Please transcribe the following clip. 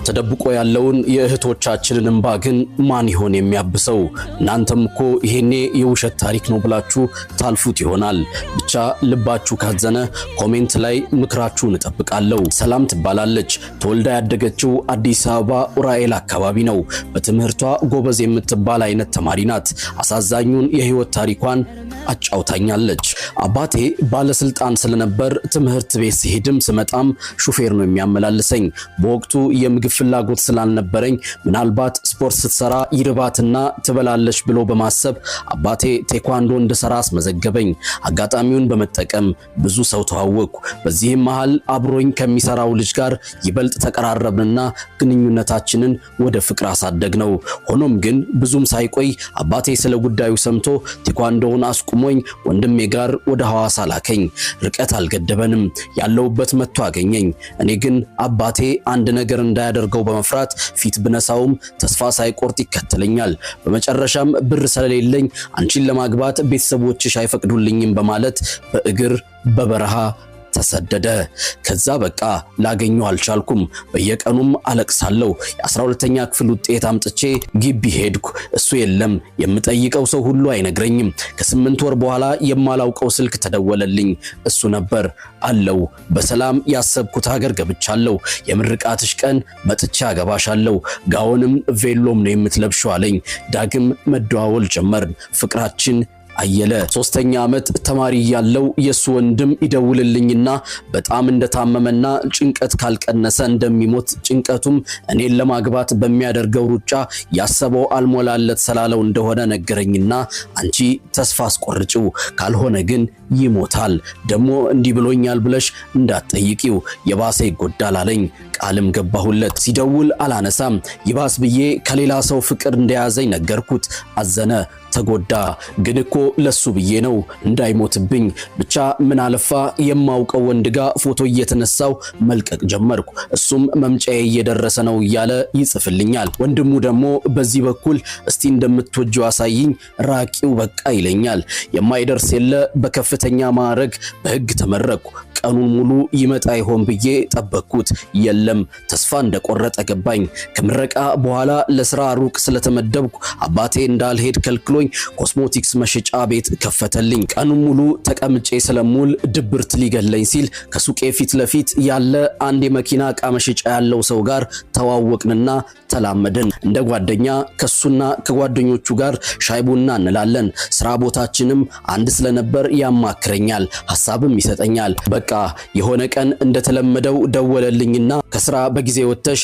ተደብቆ ያለውን የእህቶቻችንን እንባ ግን ማን ይሆን የሚያብሰው? እናንተም እኮ ይሄኔ የውሸት ታሪክ ነው ብላችሁ ታልፉት ይሆናል። ብቻ ልባችሁ ካዘነ ኮሜንት ላይ ምክራችሁን እጠብቃለሁ። ሰላም ትባላለች። ተወልዳ ያደገችው አዲስ አበባ ኡራኤል አካባቢ ነው። በትምህርቷ ጎበዝ የምትባል አይነት ተማሪ ናት። አሳዛኙን የህይወት ታሪኳን አጫውታኛለች። አባቴ ባለስልጣን ስለነበር ትምህርት ቤት ሲሄድም ስመጣም ሹፌር ነው የሚያመላልሰኝ። በወቅቱ የምግብ ፍላጎት ስላልነበረኝ ምናልባት ስፖርት ስትሰራ ይርባትና ትበላለች ብሎ በማሰብ አባቴ ቴኳንዶ እንድሰራ አስመዘገበኝ። አጋጣሚውን በመጠቀም ብዙ ሰው ተዋወቅኩ። በዚህም መሃል አብሮኝ ከሚሰራው ልጅ ጋር ይበልጥ ተቀራረብንና ግንኙነታችንን ወደ ፍቅር አሳደግነው። ሆኖም ግን ብዙም ሳይቆይ አባቴ ስለ ጉዳዩ ሰምቶ ቴኳንዶውን አስቁሞኝ ወንድሜ ጋር ወደ ሐዋሳ ላከኝ። ርቀት አልገደበንም። ያለውበት መጥቶ አገኘኝ። እኔ ግን አባቴ አንድ ነገር እንዳያደርገው በመፍራት ፊት ብነሳውም ተስፋ ሳይቆርጥ ይከተለኛል። በመጨረሻም ብር ስለሌለኝ አንቺን ለማግባት ቤተሰቦችሽ አይፈቅዱልኝም በማለት በእግር በበረሃ ተሰደደ። ከዛ በቃ ላገኘው አልቻልኩም። በየቀኑም አለቅሳለሁ። የ12ኛ ክፍል ውጤት አምጥቼ ግቢ ሄድኩ። እሱ የለም። የምጠይቀው ሰው ሁሉ አይነግረኝም። ከ8 ወር በኋላ የማላውቀው ስልክ ተደወለልኝ። እሱ ነበር። አለው በሰላም ያሰብኩት ሀገር ገብቻለሁ። የምርቃትሽ ቀን መጥቻ አገባሻለሁ። ጋውንም ቬሎም ነው የምትለብሺው አለኝ። ዳግም መደዋወል ጀመርን። ፍቅራችን አየለ። 3ኛ ዓመት ተማሪ ያለው የሱ ወንድም ይደውልልኝና በጣም እንደታመመና ጭንቀት ካልቀነሰ እንደሚሞት ጭንቀቱም እኔን ለማግባት በሚያደርገው ሩጫ ያሰበው አልሞላለት ስላለው እንደሆነ ነገረኝና አንቺ ተስፋ አስቆርጪው ካልሆነ ግን ይሞታል። ደሞ እንዲህ ብሎኛል ብለሽ እንዳትጠይቂው የባሰ ይጎዳል አለኝ። ቃልም ገባሁለት። ሲደውል አላነሳም። ይባስ ብዬ ከሌላ ሰው ፍቅር እንደያዘኝ ነገርኩት። አዘነ፣ ተጎዳ። ግን እኮ ለሱ ብዬ ነው እንዳይሞትብኝ። ብቻ ምን አለፋ የማውቀው ወንድ ጋር ፎቶ እየተነሳው መልቀቅ ጀመርኩ። እሱም መምጫዬ እየደረሰ ነው እያለ ይጽፍልኛል። ወንድሙ ደግሞ በዚህ በኩል እስቲ እንደምትወጂው አሳይኝ ራቂው በቃ ይለኛል። የማይደርስ የለ። በከፍተኛ ማዕረግ በህግ ተመረቅኩ። ቀኑን ሙሉ ይመጣ ይሆን ብዬ ጠበቅኩት። የለም። ተስፋ እንደቆረጠ ገባኝ። ከምረቃ በኋላ ለስራ ሩቅ ስለተመደብኩ አባቴ እንዳልሄድ ከልክሎኝ ኮስሞቲክስ መሸጫ ቤት ከፈተልኝ። ቀኑን ሙሉ ተቀምጬ ስለሙል ድብርት ሊገለኝ ሲል ከሱቄ ፊት ለፊት ያለ አንድ የመኪና ዕቃ መሸጫ ያለው ሰው ጋር ተዋወቅንና ተላመድን። እንደ ጓደኛ ከሱና ከጓደኞቹ ጋር ሻይ ቡና እንላለን። ስራ ቦታችንም አንድ ስለነበር ያማክረኛል፣ ሐሳብም ይሰጠኛል። በቃ የሆነ ቀን እንደተለመደው ደወለልኝና ከስራ በጊዜ ወጥተሽ